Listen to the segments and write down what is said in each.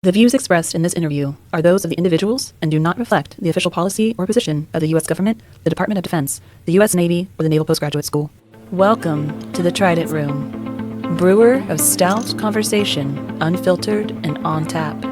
The views expressed in this interview are those of the individuals and do not reflect the official policy or position of the U.S. government, the Department of Defense, the U.S. Navy, or the Naval Postgraduate School. Welcome to the Trident Room, brewer of stout conversation, unfiltered and on tap.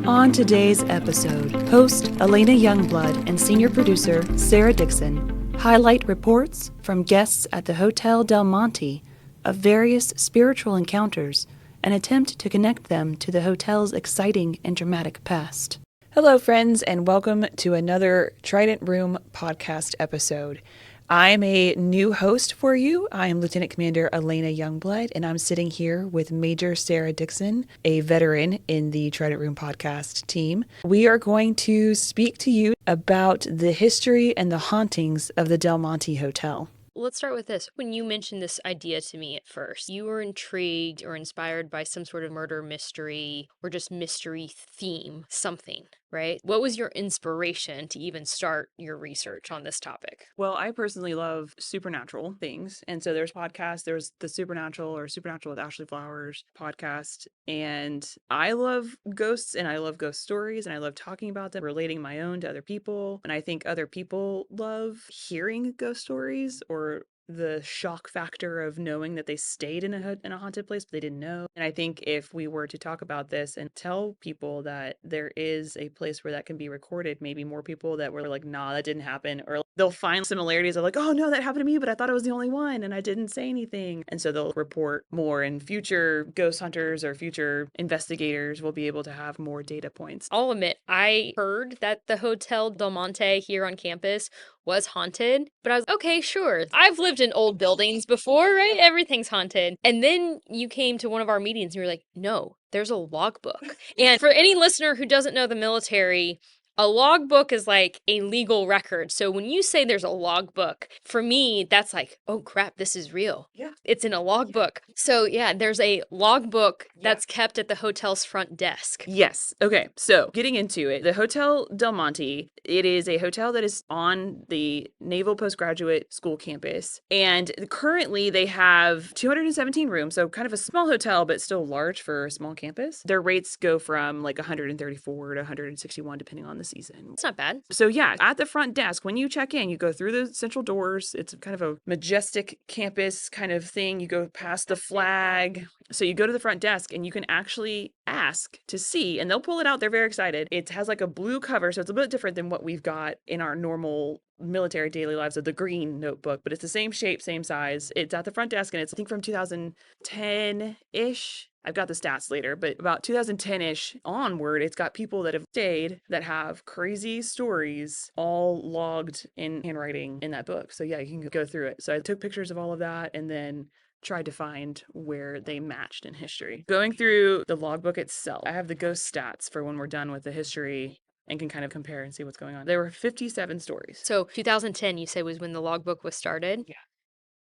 On today's episode, host Alanna Youngblood and senior producer Sarah Dixon highlight reports from guests at the Hotel Del Monte of various spiritual encounters and attempt to connect them to the hotel's exciting and dramatic past. Hello, friends, and welcome to another Trident Room podcast episode. I am a new host for you. I am Lieutenant Commander Alanna Youngblood, and I'm sitting here with Major Sarah Dixon, a veteran in the Trident Room podcast team. We are going to speak to you about the history and the hauntings of the Del Monte Hotel. Let's start with this. When you mentioned this idea to me at first, you were intrigued or inspired by some sort of murder mystery or just mystery theme, something, right? What was your inspiration to even start your research on this topic? Well, I personally love supernatural things. And so there's podcasts, there's the Supernatural or Supernatural with Ashley Flowers podcast. And I love ghosts and I love ghost stories and I love talking about them, relating my own to other people. And I think other people love hearing ghost stories or the shock factor of knowing that they stayed in a haunted place, but they didn't know. And I think if we were to talk about this and tell people that there is a place where that can be recorded, maybe more people that were like, nah, that didn't happen. Or they'll find similarities of like, oh no, that happened to me, but I thought I was the only one and I didn't say anything. And so they'll report more, and future ghost hunters or future investigators will be able to have more data points. I'll admit, I heard that the Hotel Del Monte here on campus was haunted, but I was okay, sure. I've lived in old buildings before, right? Everything's haunted. And then you came to one of our meetings and you were like, no, there's a logbook. And for any listener who doesn't know the military, a logbook is like a legal record. So when you say there's a logbook, for me, that's like, oh crap, this is real. Yeah. It's in a logbook. So yeah, there's a logbook that's kept at the hotel's front desk. Yes. Okay. So getting into it, the Hotel Del Monte, it is a hotel that is on the Naval Postgraduate School campus. And currently they have 217 rooms. So kind of a small hotel, but still large for a small campus. Their rates go from like 134 to 161, depending on the season. It's not bad. So yeah, at the front desk, when you check in, you go through the central doors. It's kind of a majestic campus kind of thing. You go past the flag. So you go to the front desk and you can actually ask to see, and they'll pull it out. They're very excited. It has like a blue cover, so it's a bit different than what we've got in our normal military daily lives of the green notebook, but it's the same shape, same size. It's at the front desk, and it's I think from 2010-ish. I've got the stats later, but about 2010-ish onward, it's got people that have stayed that have crazy stories all logged in handwriting in that book. So yeah, you can go through it. So I took pictures of all of that and then tried to find where they matched in history. Going through the logbook itself, I have the ghost stats for when we're done with the history and can kind of compare and see what's going on. There were 57 stories. So 2010, you say, was when the logbook was started? Yeah.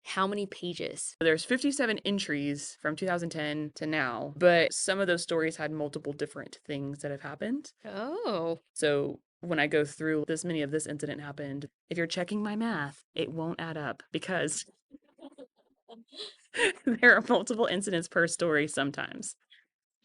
How many pages? There's 57 entries from 2010 to now, but some of those stories had multiple different things that have happened. Oh. So when I go through this many of this incident happened, if you're checking my math, it won't add up because there are multiple incidents per story sometimes.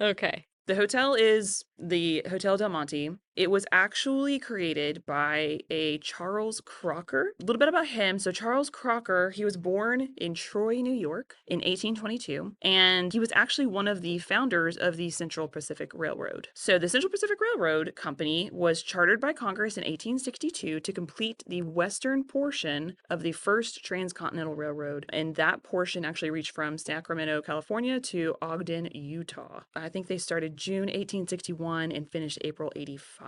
Okay. The hotel is the Hotel Del Monte. It was actually created by a Charles Crocker. A little bit about him. So Charles Crocker, he was born in Troy, New York in 1822, and he was actually one of the founders of the Central Pacific Railroad. So the Central Pacific Railroad Company was chartered by Congress in 1862 to complete the western portion of the first transcontinental railroad, and that portion actually reached from Sacramento, California to Ogden, Utah. I think they started June 1861 and finished April 85.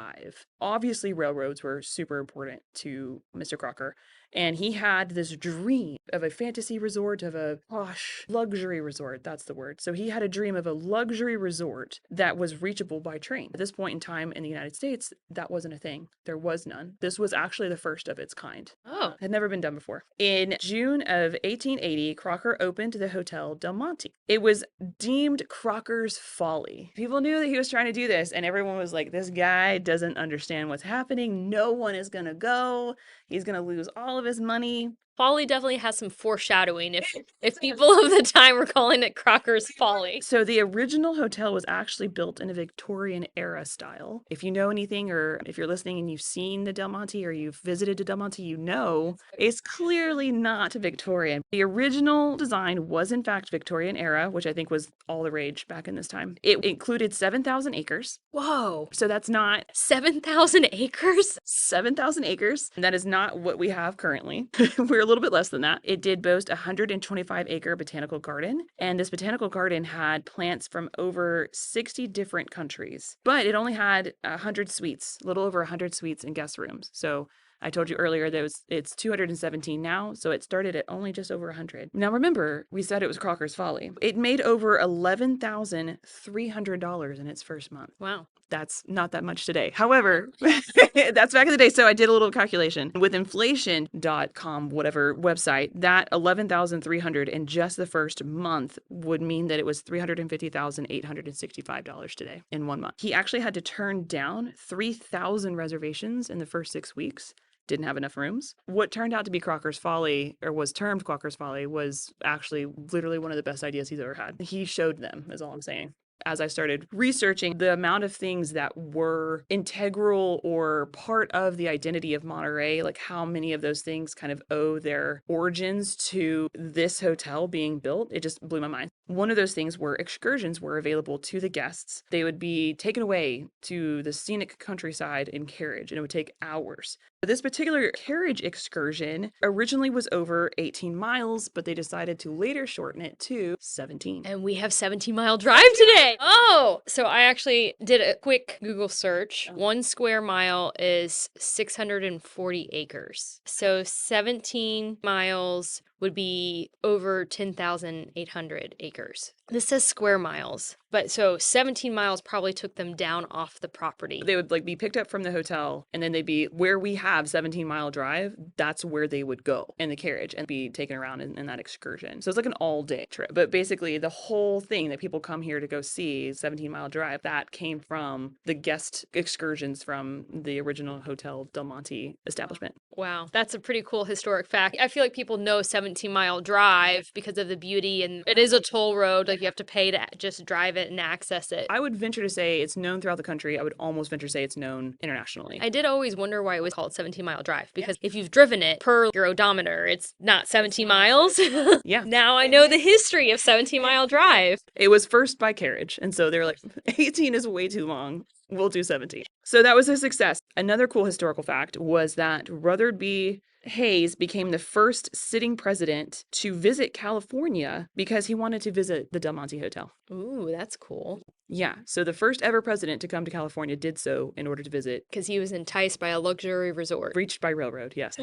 Obviously, railroads were super important to Mr. Crocker, and he had this dream of a fantasy resort, of a posh luxury resort. That's the word. So he had a dream of a luxury resort that was reachable by train. At this point in time in the United States, that wasn't a thing. There was none. This was actually the first of its kind. Oh. Had never been done before. In June of 1880, Crocker opened the Hotel Del Monte. It was deemed Crocker's folly. People knew that he was trying to do this, and everyone was like, this guy doesn't understand what's happening. No one is going to go. He's going to lose all of his money. Folly definitely has some foreshadowing if people of the time were calling it Crocker's Folly. So the original hotel was actually built in a Victorian era style. If you know anything, or if you're listening and you've seen the Del Monte or you've visited the Del Monte, you know it's clearly not Victorian. The original design was in fact Victorian era, which I think was all the rage back in this time. It included 7,000 acres. Whoa. So that's not 7,000 acres? 7,000 acres. That is not what we have currently. We're a little bit less than that. It did boast a 125-acre botanical garden, and this botanical garden had plants from over 60 different countries. But it only had 100 suites, a little over 100 suites and guest rooms. So I told you earlier that it's 217 now, so it started at only just over 100. Now remember, we said it was Crocker's Folly. It made over $11,300 in its first month. Wow. That's not that much today. However, that's back in the day, so I did a little calculation. With inflation.com, whatever website, that $11,300 in just the first month would mean that it was $350,865 today in 1 month. He actually had to turn down 3,000 reservations in the first 6 weeks. Didn't have enough rooms. What turned out to be Crocker's Folly, or was termed Crocker's Folly, was actually literally one of the best ideas he's ever had. He showed them, is all I'm saying. As I started researching the amount of things that were integral or part of the identity of Monterey, like how many of those things kind of owe their origins to this hotel being built, it just blew my mind. One of those things were excursions were available to the guests. They would be taken away to the scenic countryside in carriage, and it would take hours. This particular carriage excursion originally was over 18 miles, but they decided to later shorten it to 17. And we have 17-mile drive today. Oh, so I actually did a quick Google search. 1 square mile is 640 acres. So 17 miles would be over 10,800 acres. This says square miles, but so 17 miles probably took them down off the property. They would be picked up from the hotel, and then they'd be where we have 17-mile drive. That's where they would go in the carriage and be taken around in that excursion. So it's like an all-day trip. But basically, the whole thing that people come here to go see, 17-mile drive, that came from the guest excursions from the original Hotel Del Monte establishment. Wow, that's a pretty cool historic fact. I feel like people know 17-mile drive because of the beauty, and it is a toll road. Like, you have to pay to just drive it and access it. I would venture to say it's known throughout the country. I would almost venture to say it's known internationally. I did always wonder why it was called 17-mile drive, because if you've driven it per your odometer, it's not 17 miles. Yeah. Now I know the history of 17-mile drive. It was first by carriage, and so they were like, 18 is way too long. We'll do 17. So that was a success. Another cool historical fact was that Rutherford B. Hayes became the first sitting president to visit California because he wanted to visit the Del Monte Hotel. Ooh, that's cool. Yeah, so the first ever president to come to California did so in order to visit. Because he was enticed by a luxury resort. Reached by railroad, yes.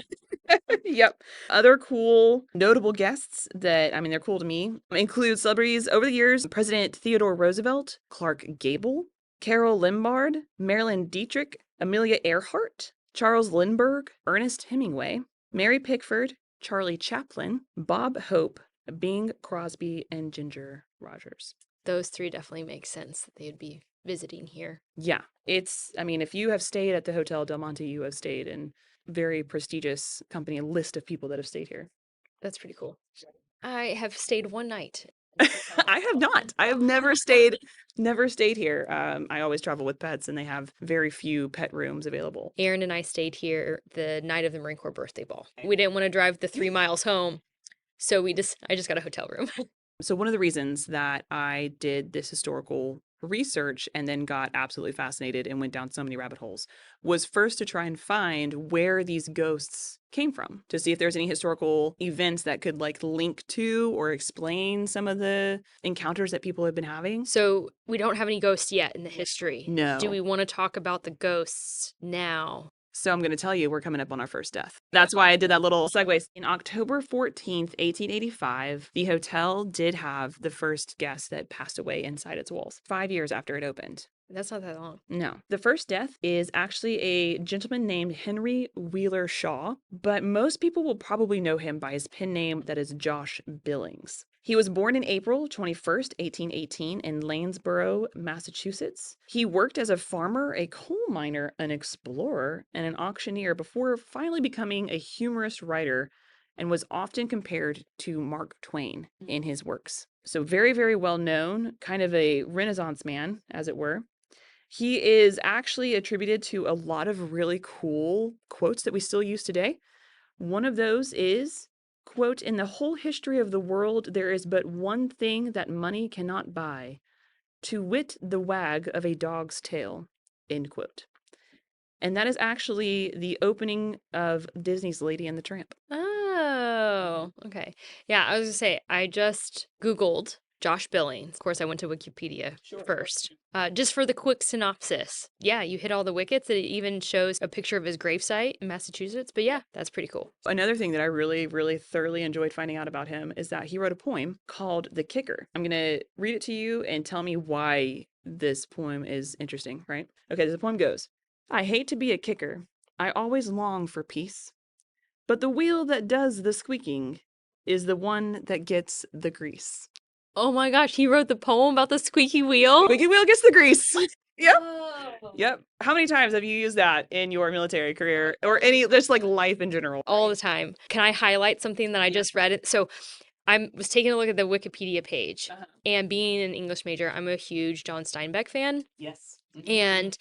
Yep. Other cool, notable guests that, I mean, they're cool to me, include celebrities over the years: President Theodore Roosevelt, Clark Gable, Carol Lombard, Marilyn Dietrich, Amelia Earhart, Charles Lindbergh, Ernest Hemingway, Mary Pickford, Charlie Chaplin, Bob Hope, Bing Crosby, and Ginger Rogers. Those three definitely make sense that they'd be visiting here. Yeah, I mean, if you have stayed at the Hotel Del Monte, you have stayed in very prestigious company, a list of people that have stayed here. That's pretty cool. I have stayed one night. I have not. I have never stayed here. I always travel with pets, and they have very few pet rooms available. Aaron and I stayed here the night of the Marine Corps birthday ball. We didn't want to drive the 3 miles home, so I just got a hotel room. So one of the reasons that I did this historical research and then got absolutely fascinated and went down so many rabbit holes was first to try and find where these ghosts came from, to see if there's any historical events that could link to or explain some of the encounters that people have been having. So we don't have any ghosts yet in the history. No. Do we want to talk about the ghosts now? So I'm going to tell you, we're coming up on our first death. That's why I did that little segue. In October 14th, 1885, the hotel did have the first guest that passed away inside its walls, 5 years after it opened. That's not that long. No. The first death is actually a gentleman named Henry Wheeler Shaw, but most people will probably know him by his pen name that is Josh Billings. He was born in April 21st, 1818 in Lanesboro, Massachusetts. He worked as a farmer, a coal miner, an explorer, and an auctioneer before finally becoming a humorous writer and was often compared to Mark Twain in his works. So very, very well known, kind of a Renaissance man, as it were. He is actually attributed to a lot of really cool quotes that we still use today. One of those is, quote, "In the whole history of the world, there is but one thing that money cannot buy, to wit, the wag of a dog's tail," end quote. And that is actually the opening of Disney's Lady and the Tramp. Oh, okay. Yeah, I was gonna say, I just Googled Josh Billings. Of course, I went to Wikipedia first. Just for the quick synopsis. Yeah, you hit all the wickets. It even shows a picture of his gravesite in Massachusetts. But yeah, that's pretty cool. Another thing that I really, really thoroughly enjoyed finding out about him is that he wrote a poem called The Kicker. I'm going to read it to you and tell me why this poem is interesting, right? Okay, the poem goes, "I hate to be a kicker. I always long for peace. But the wheel that does the squeaking is the one that gets the grease." Oh my gosh, he wrote the poem about the squeaky wheel? Squeaky wheel gets the grease. Yep. Oh. Yep. How many times have you used that in your military career or any, just like life in general? All the time. Can I highlight something that I just read? So I was taking a look at the Wikipedia page, and being an English major, I'm a huge John Steinbeck fan. Yes. And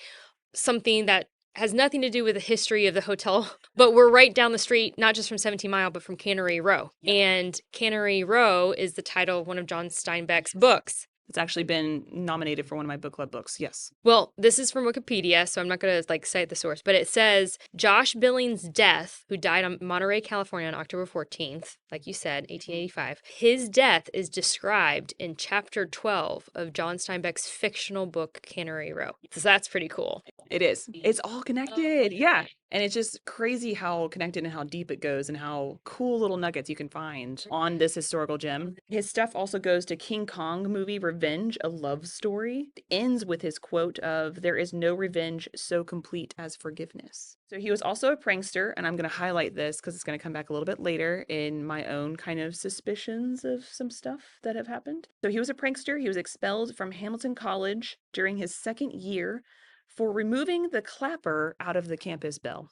something that has nothing to do with the history of the hotel, but we're right down the street, not just from 17 Mile, but from Cannery Row. Yeah. And Cannery Row is the title of one of John Steinbeck's books. It's actually been nominated for one of my book club books. Yes. Well, this is from Wikipedia, so I'm not going to cite the source, but it says Josh Billings' death, who died on Monterey, California on October 14th, like you said, 1885. His death is described in chapter 12 of John Steinbeck's fictional book Cannery Row. So that's pretty cool. It is. It's all connected. Yeah. And it's just crazy how connected and how deep it goes and how cool little nuggets you can find on this historical gem. His stuff also goes to King Kong movie Revenge, a Love Story. It ends with his quote of, "There is no revenge so complete as forgiveness." So he was also a prankster, and I'm going to highlight this because it's going to come back a little bit later in my own kind of suspicions of some stuff that have happened. So he was a prankster. He was expelled from Hamilton College during his second year for removing the clapper out of the campus bell.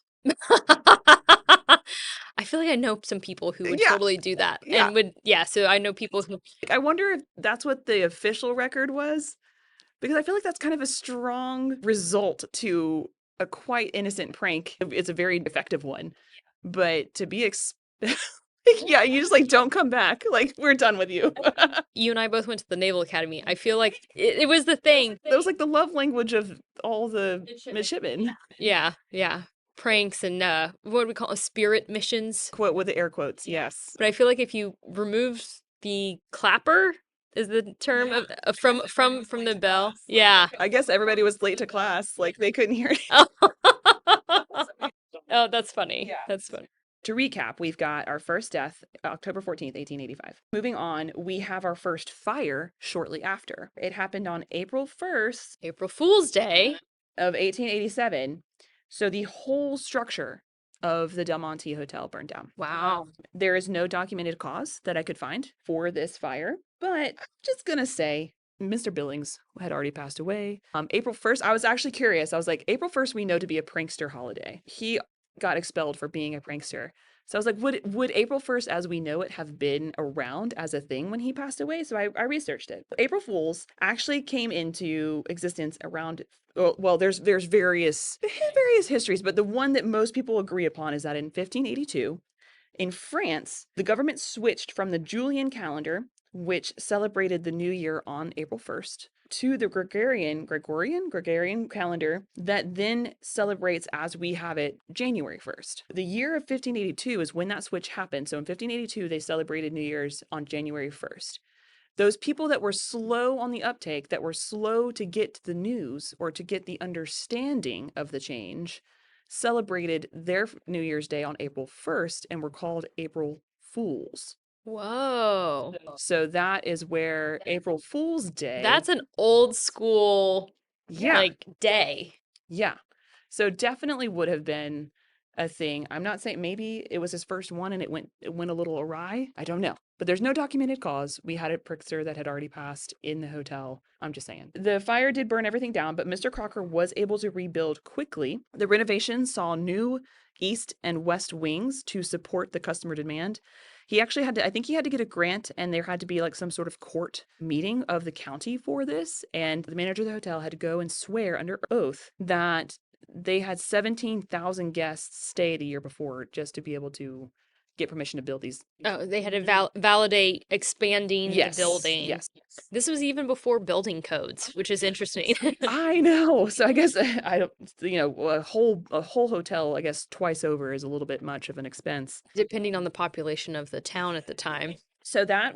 I feel like I know some people who would Yeah. totally do that. Yeah. And would, yeah, so I know people who, I wonder if that's what the official record was, because I feel like that's kind of a strong result to a quite innocent prank. It's a very effective one, but to be yeah, you just like don't come back. Like, we're done with you. you and I both went to the Naval Academy. I feel like it was the thing. That was like the love language of all the midshipmen. Yeah, yeah. Pranks and what do we call it? Spirit missions. Quote with the air quotes, yes. But I feel like if you remove the clapper, is the term of from the bell. Yeah. I guess everybody was late to class. Like, they couldn't hear it. Oh, that's funny. Yeah. That's funny. To recap, we've got our first death, October 14th, 1885. Moving on, we have our first fire shortly after. It happened on April 1st April Fool's Day of 1887. So the whole structure of the Del Monte Hotel burned down. Wow. There is no documented cause that I could find for this fire, but I'm just gonna say Mr. Billings had already passed away. April 1st, I was actually curious. I was like, April 1st we know to be a prankster holiday. He got expelled for being a prankster. So I was like, would April 1st as we know it have been around as a thing when he passed away? So I researched it. April Fools actually came into existence around, well, there's various histories, but the one that most people agree upon is that in 1582, in France, the government switched from the Julian calendar, which celebrated the new year on April 1st, to the Gregorian calendar that then celebrates as we have it January 1st. The year of 1582 is when that switch happened. So in 1582, they celebrated New Year's on January 1st. Those people that were slow on the uptake, that were slow to get the news or to get the understanding of the change, celebrated their New Year's Day on April 1st and were called April Fools. Whoa. So that is where April Fool's Day. That's an old school day. Yeah. So definitely would have been a thing. I'm not saying maybe it was his first one and it went a little awry. I don't know. but there's no documented cause. We had a prickster that had already passed in the hotel. I'm just saying. The fire did burn everything down, but Mr. Crocker was able to rebuild quickly. The renovations saw new east and west wings to support the customer demand. He actually had to, I think he had to get a grant, and there had to be like some sort of court meeting of the county for this. And the manager of the hotel had to go and swear under oath that they had 17,000 guests stay the year before just to be able to get permission to build these. Oh, they had to validate expanding the building. Yes. This was even before building codes, which is interesting. I know. So I guess I don't, a whole hotel, I guess twice over is a little bit much of an expense. Depending on the population of the town at the time. So that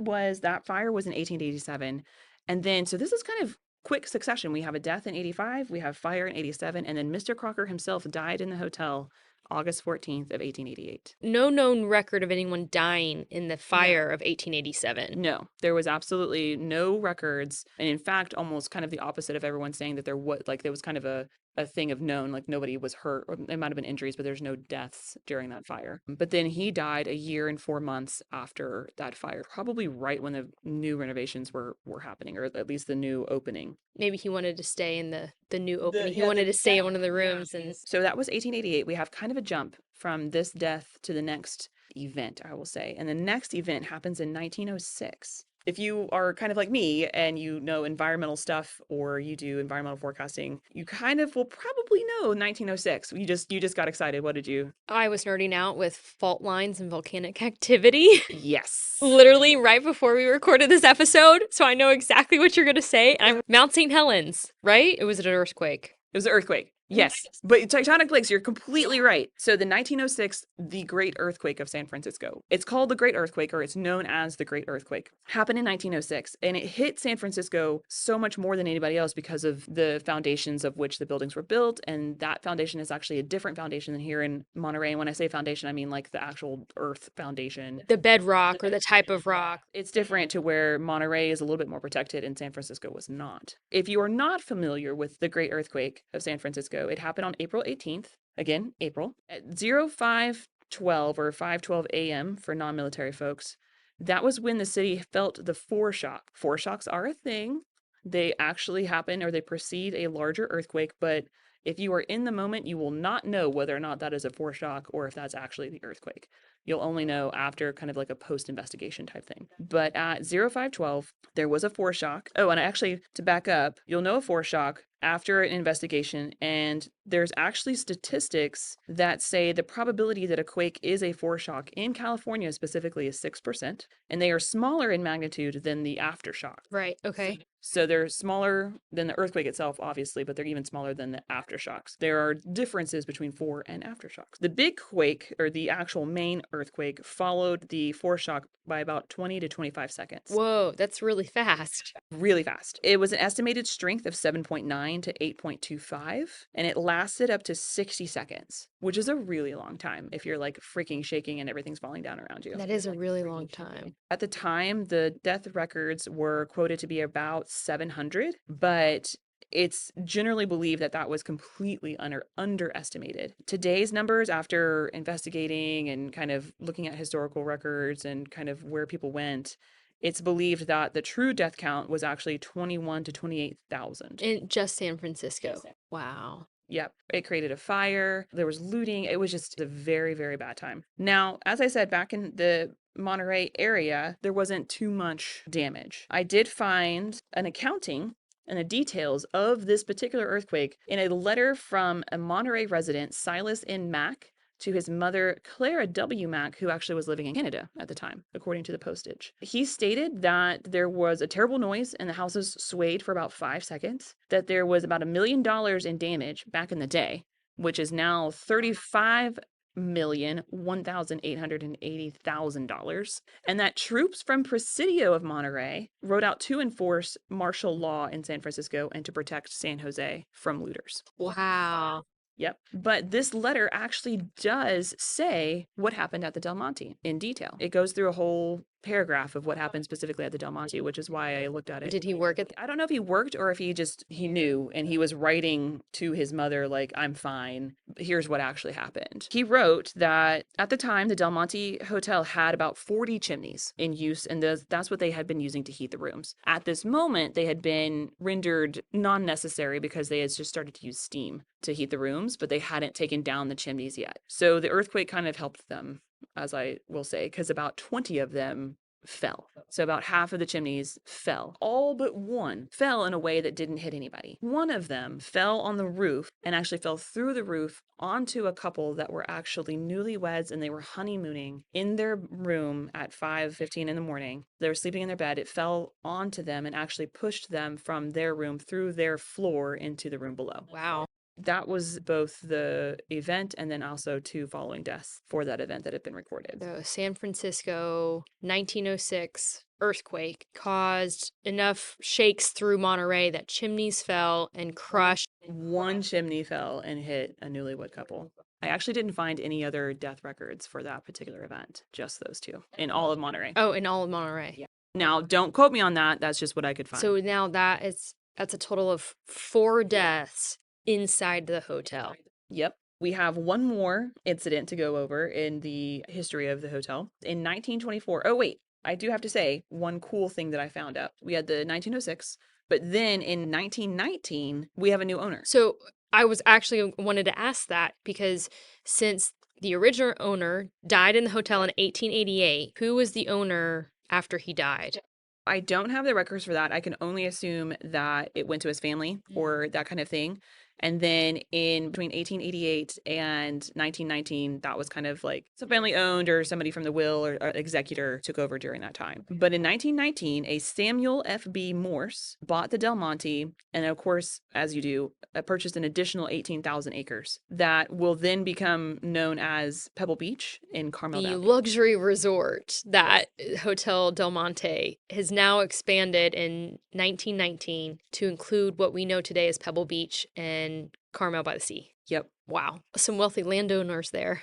fire was in 1887. And then, so this is kind of quick succession. We have a death in 85, we have fire in 87, and then Mr. Crocker himself died in the hotel August 14th of 1888. No known record of anyone dying in the fire of 1887. No, there was absolutely no records. And in fact, almost kind of the opposite of everyone saying that there was kind of a thing of known, like nobody was hurt, or there might have been injuries, but there's no deaths during that fire. But then he died a year and 4 months after that fire, probably right when the new renovations were happening, or at least the new opening. Maybe he wanted to stay in the new opening. He wanted to stay in one of the rooms. And so that was 1888. We have kind of a jump from this death to the next event, I will say. And the next event happens in 1906. If you are kind of like me and you know environmental stuff, or you do environmental forecasting, you kind of will probably know 1906. You just got excited. What did you? I was nerding out with fault lines and volcanic activity. Yes. Literally right before we recorded this episode. So I know exactly what you're going to say. I'm Mount St. Helens, right? It was an earthquake. It was an earthquake. Yes, but tectonic plates, you're completely right. So the 1906, the Great Earthquake of San Francisco. It's called the Great Earthquake, or it's known as the Great Earthquake. Happened in 1906, and it hit San Francisco so much more than anybody else because of the foundations of which the buildings were built, and that foundation is actually a different foundation than here in Monterey. And when I say foundation, I mean like the actual earth foundation. The bedrock or the type of rock. It's different to where Monterey is a little bit more protected and San Francisco was not. If you are not familiar with the Great Earthquake of San Francisco, it happened on April 18th, again, April, at 0512 or 5:12 a.m. for non-military folks. That was when the city felt the foreshock. Foreshocks are a thing. They actually happen, or they precede a larger earthquake, but if you are in the moment, you will not know whether or not that is a foreshock or if that's actually the earthquake. You'll only know after kind of like a post-investigation type thing. But at 0512, there was a foreshock. Oh, and actually, to back up, you'll know a foreshock after an investigation, and there's actually statistics that say the probability that a quake is a foreshock in California specifically is 6%, and they are smaller in magnitude than the aftershock. Right, okay. So they're smaller than the earthquake itself, obviously, but they're even smaller than the aftershocks. There are differences between fore and aftershocks. The big quake, or the actual main earthquake, followed the foreshock by about 20 to 25 seconds. Whoa, that's really fast. Really fast. It was an estimated strength of 7.9 to 8.25, and it lasted up to 60 seconds, which is a really long time if you're like freaking shaking and everything's falling down around you. That is a really long time. At the time, the death records were quoted to be about 700, but it's generally believed that that was completely underestimated. Today's numbers, after investigating and kind of looking at historical records and kind of where people went, it's believed that the true death count was actually 21 to 28,000. In just San Francisco. Wow. Yep. It created a fire. There was looting. It was just a very, very bad time. Now, as I said, back in the Monterey area, there wasn't too much damage. I did find an accounting and the details of this particular earthquake in a letter from a Monterey resident, Silas N. Mack, to his mother, Clara W. Mack, who actually was living in Canada at the time, according to the postage. He stated that there was a terrible noise and the houses swayed for about 5 seconds, that there was about $1 million in damage back in the day, which is now $35,001,880,000, and that troops from Presidio of Monterey rode out to enforce martial law in San Francisco and to protect San Jose from looters. Wow. Yep. But this letter actually does say what happened at the Del Monte in detail. It goes through a whole paragraph of what happened specifically at the Del Monte, which is why I looked at it. Did he work at I don't know if he worked or if he knew and he was writing to his mother, like, I'm fine. Here's what actually happened. He wrote that at the time, the Del Monte Hotel had about 40 chimneys in use, and that's what they had been using to heat the rooms. At this moment, they had been rendered non-necessary because they had just started to use steam to heat the rooms, but they hadn't taken down the chimneys yet. So the earthquake kind of helped them, as I will say, because about 20 of them fell. So about half of the chimneys fell. All but one fell in a way that didn't hit anybody. One of them fell on the roof and actually fell through the roof onto a couple that were actually newlyweds, and they were honeymooning in their room at 5:15 in the morning. They were sleeping in their bed. It fell onto them and actually pushed them from their room through their floor into the room below. Wow. That was both the event and then also 2 following deaths for that event that had been recorded. The San Francisco 1906 earthquake caused enough shakes through Monterey that chimneys fell and crushed. One chimney fell and hit a newlywed couple. I actually didn't find any other death records for that particular event, just those 2 in all of Monterey. Oh, in all of Monterey. Yeah. Now, don't quote me on that. That's just what I could find. So now that's a total of 4 deaths inside the hotel. Yep. We have one more incident to go over in the history of the hotel. In 1924, oh wait, I do have to say one cool thing that I found out. We had the 1906, but then in 1919, we have a new owner. So I was actually wanted to ask that because since the original owner died in the hotel in 1888, who was the owner after he died? I don't have the records for that. I can only assume that it went to his family or that kind of thing. And then in between 1888 and 1919, that was kind of like some family owned or somebody from the will or executor took over during that time. But in 1919, a Samuel F.B. Morse bought the Del Monte and, of course, as you do, purchased an additional 18,000 acres that will then become known as Pebble Beach in Carmel The Valley. luxury resort that Hotel Del Monte has now expanded in 1919 to include what we know today as Pebble Beach and Carmel by the Sea. Yep. Wow. Some wealthy landowners there.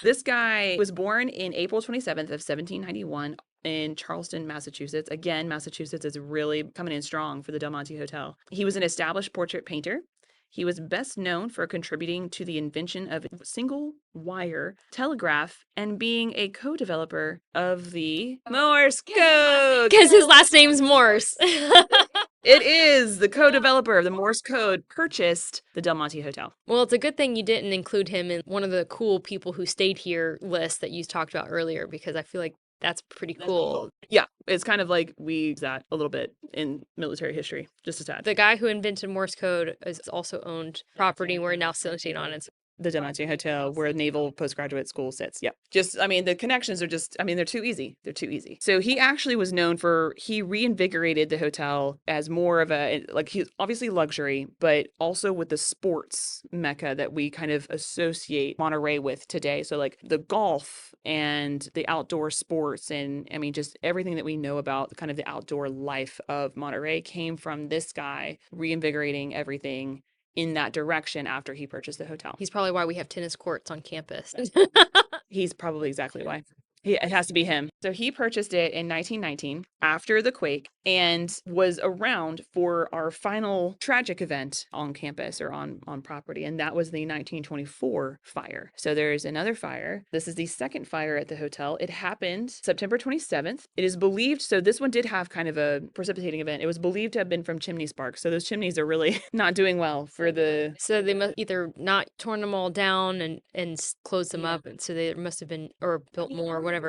This guy was born in April 27th of 1791 in Charleston, Massachusetts. Again, Massachusetts is really coming in strong for the Del Monte Hotel. He was an established portrait painter. He was best known for contributing to the invention of a single-wire telegraph and being a co-developer of the Morse code. Because his last name's Morse. It is the co-developer of the Morse code purchased the Del Monte Hotel. Well, it's a good thing you didn't include him in one of the cool people who stayed here list that you talked about earlier, because I feel like that's pretty cool. Yeah, it's kind of like we use that a little bit in military history, just a tad. The guy who invented Morse code is also owned property we're now sitting on. It's the Del Monte Hotel, where Naval Postgraduate School sits. Yep. Just, I mean, the connections are just, I mean, they're too easy. They're too easy. So he actually was known for, he reinvigorated the hotel as more of a, like, he's obviously luxury, but also with the sports mecca that we kind of associate Monterey with today. So like the golf and the outdoor sports and, I mean, just everything that we know about kind of the outdoor life of Monterey came from this guy reinvigorating everything in that direction after he purchased the hotel. He's probably why we have tennis courts on campus. He's probably exactly why. It has to be him. So he purchased it in 1919 after the quake and was around for our final tragic event on campus or on property. And that was the 1924 fire. So there's another fire. This is the second fire at the hotel. It happened September 27th. It is believed, so this one did have kind of a precipitating event. It was believed to have been from chimney sparks. So those chimneys are really not doing well for the... So they must either not torn them all down and closed them up. And so they must have been, or built more, whatever.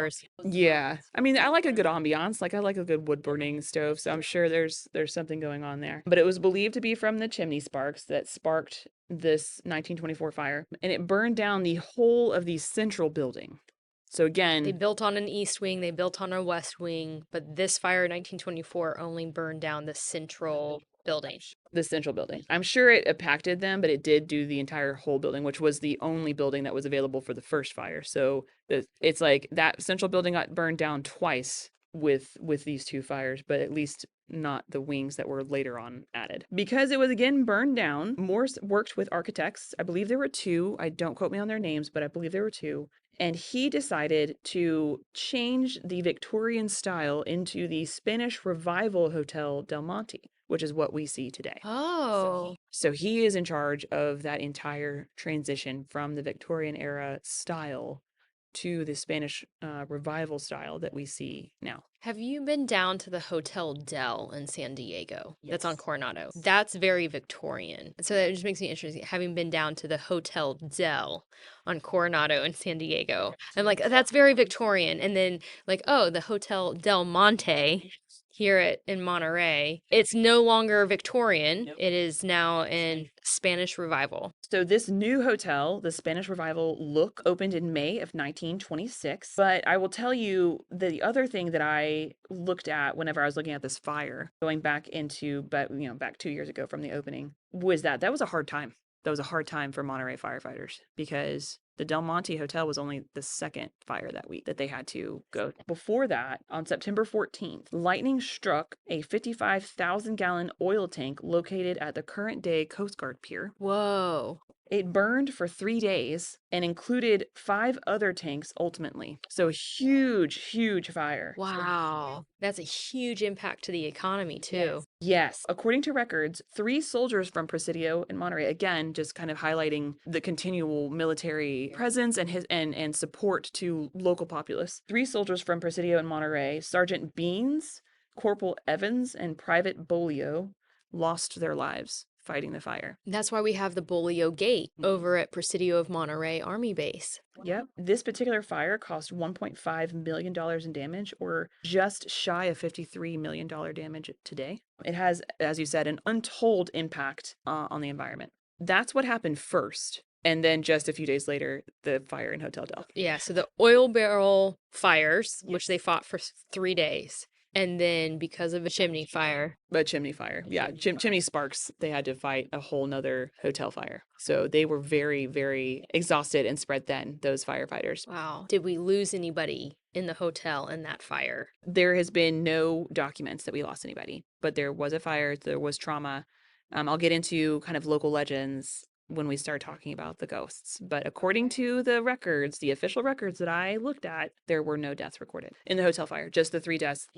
Yeah. I mean, I like a good ambiance. Like I like a good wood burning stove. So I'm sure there's something going on there. But it was believed to be from the chimney sparks that sparked this 1924 fire. And it burned down the whole of the central building. So again, they built on an east wing, they built on a west wing, but this fire in 1924 only burned down the central building. The central building. I'm sure it impacted them, but it did do the entire whole building, which was the only building that was available for the first fire. So it's like that central building got burned down twice with these two fires, but at least not the wings that were later on added. Because it was again burned down, Morse worked with architects. I believe there were two. I don't quote me on their names, but I believe there were two. And he decided to change the Victorian style into the Spanish Revival Hotel Del Monte, which is what we see today. Oh. So he is in charge of that entire transition from the Victorian era style to the Spanish Revival style that we see now. Have you been down to the Hotel Del in San Diego? That's on Yes. Coronado. That's very Victorian. So that just makes me interested, having been down to the Hotel Del on Coronado in San Diego. I'm like, that's very Victorian. And then like, oh, the Hotel Del Monte here in Monterey, it's no longer Victorian. Nope. It is now in Spanish Revival. So this new hotel, the Spanish Revival look, opened in May of 1926. But I will tell you the other thing that I looked at whenever I was looking at this fire, going back into, back 2 years ago from the opening, was that was a hard time. That was a hard time for Monterey firefighters because the Del Monte Hotel was only the second fire that week that they had to go. Before that, on September 14th, lightning struck a 55,000-gallon oil tank located at the current day Coast Guard Pier. Whoa. It burned for 3 days and included 5 other tanks ultimately. So a huge, huge fire. Wow. That's a huge impact to the economy, too. Yes. According to records, 3 soldiers from Presidio in Monterey, again, just kind of highlighting the continual military presence and support to local populace. 3 soldiers from Presidio in Monterey, Sergeant Beans, Corporal Evans, and Private Bolio, lost their lives fighting the fire. That's why we have the Bolio Gate over at Presidio of Monterey Army Base. Yep. This particular fire cost $1.5 million in damage, or just shy of $53 million damage today. It has, as you said, an untold impact on the environment. That's what happened first. And then just a few days later, the fire in Hotel Del. Yeah, so the oil barrel fires, which they fought for 3 days. And then because of a chimney fire. A chimney fire. Yeah, chimney sparks. They had to fight a whole nother hotel fire. So they were very, very exhausted and spread thin, those firefighters. Wow. Did we lose anybody in the hotel in that fire? There has been no documents that we lost anybody, but there was a fire, there was trauma. I'll get into kind of local legends when we start talking about the ghosts. But according to the records, the official records that I looked at, there were no deaths recorded in the hotel fire. Just the 3 deaths.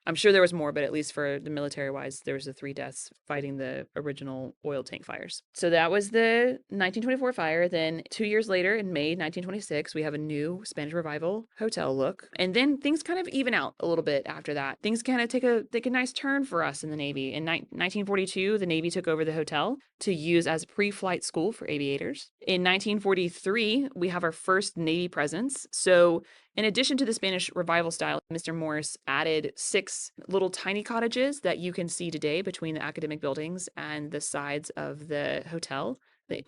I'm sure there was more, but at least for the military wise, there was the 3 deaths fighting the original oil tank fires. So that was the 1924 fire. Then 2 years later, in May 1926, we have a new Spanish Revival hotel look. And then things kind of even out a little bit after that. Things kind of take a nice turn for us in the Navy. In 1942, the Navy took over the hotel to use as pre-flight school for aviators. In 1943, we have our first Navy presence. So in addition to the Spanish Revival style, Mr. Morris added 6 little tiny cottages that you can see today between the academic buildings and the sides of the hotel,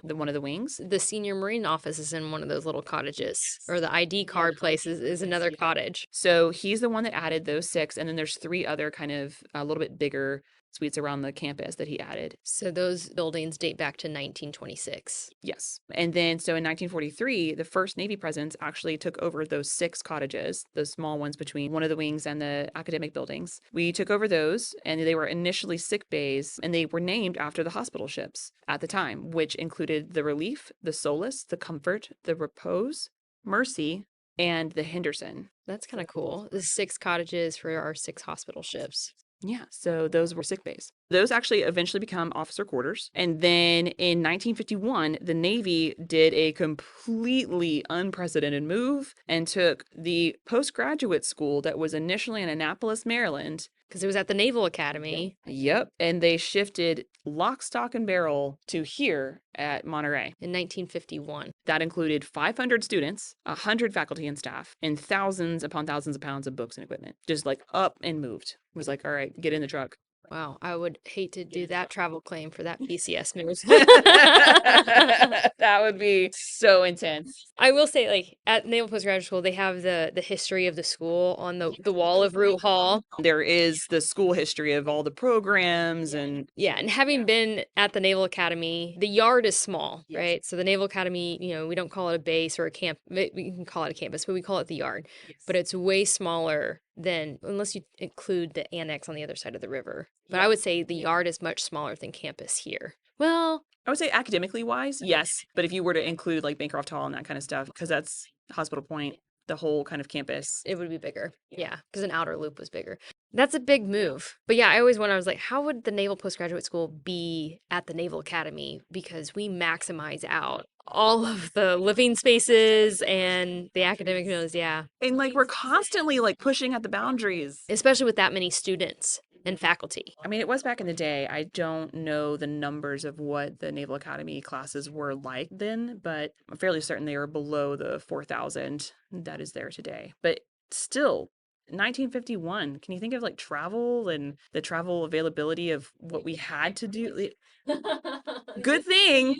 one of the wings. The senior marine office is in one of those little cottages, or the ID card place is another cottage. So he's the one that added those 6, and then there's 3 other kind of a little bit bigger suites around the campus that he added. So those buildings date back to 1926. Yes. And then so in 1943, the first Navy presence actually took over those 6 cottages, those small ones between one of the wings and the academic buildings. We took over those, and they were initially sick bays, and they were named after the hospital ships at the time, which included the Relief, the Solace, the Comfort, the Repose, Mercy, and the Henderson. That's kind of cool. The 6 cottages for our 6 hospital ships. Yeah, so those were sick bays. Those actually eventually become officer quarters. And then in 1951, the Navy did a completely unprecedented move and took the postgraduate school that was initially in Annapolis, Maryland. Because it was at the Naval Academy. Yep. And they shifted lock, stock, and barrel to here at Monterey. In 1951. That included 500 students, 100 faculty and staff, and thousands upon thousands of pounds of books and equipment. Just like up and moved. It was like, all right, get in the truck. Wow, I would hate to do that travel claim for that PCS move. That would be so intense. I will say, like, at Naval Postgraduate School, they have the history of the school on the wall of Root Hall. There is the school history of all the programs and... Yeah, and having been at the Naval Academy, the yard is small, right? So the Naval Academy, we don't call it a base or a camp. We can call it a campus, but we call it the yard. But it's way smaller than, unless you include the annex on the other side of the river. But I would say the yard is much smaller than campus here. Well, I would say academically wise, yes. But if you were to include like Bancroft Hall and that kind of stuff, because that's Hospital Point, the whole kind of campus. It would be bigger. Yeah, because an outer loop was bigger. That's a big move. But yeah, I always wondered, I was like, how would the Naval Postgraduate School be at the Naval Academy? Because we maximize out all of the living spaces and the academic nodes. Yeah. And like we're constantly like pushing at the boundaries. Especially with that many students and faculty. I mean, it was back in the day. I don't know the numbers of what the Naval Academy classes were like then, but I'm fairly certain they were below the 4,000 that is there today. But still, 1951, can you think of like travel and the travel availability of what we had to do? Good thing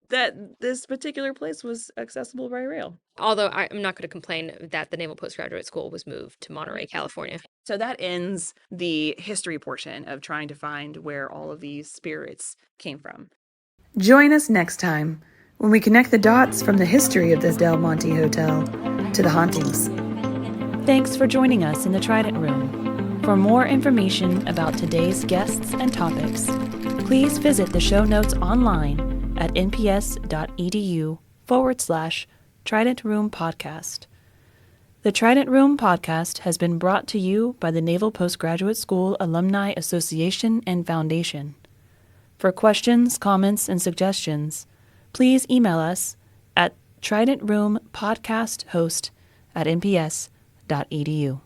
that this particular place was accessible by rail. Although I'm not going to complain that the Naval Postgraduate School was moved to Monterey, California. So that ends the history portion of trying to find where all of these spirits came from. Join us next time when we connect the dots from the history of this Del Monte Hotel to the hauntings. Thanks for joining us in the Trident Room. For more information about today's guests and topics, please visit the show notes online at nps.edu/Trident Room Podcast. The Trident Room Podcast has been brought to you by the Naval Postgraduate School Alumni Association and Foundation. For questions, comments, and suggestions, please email us at tridentroompodcasthost@nps.edu.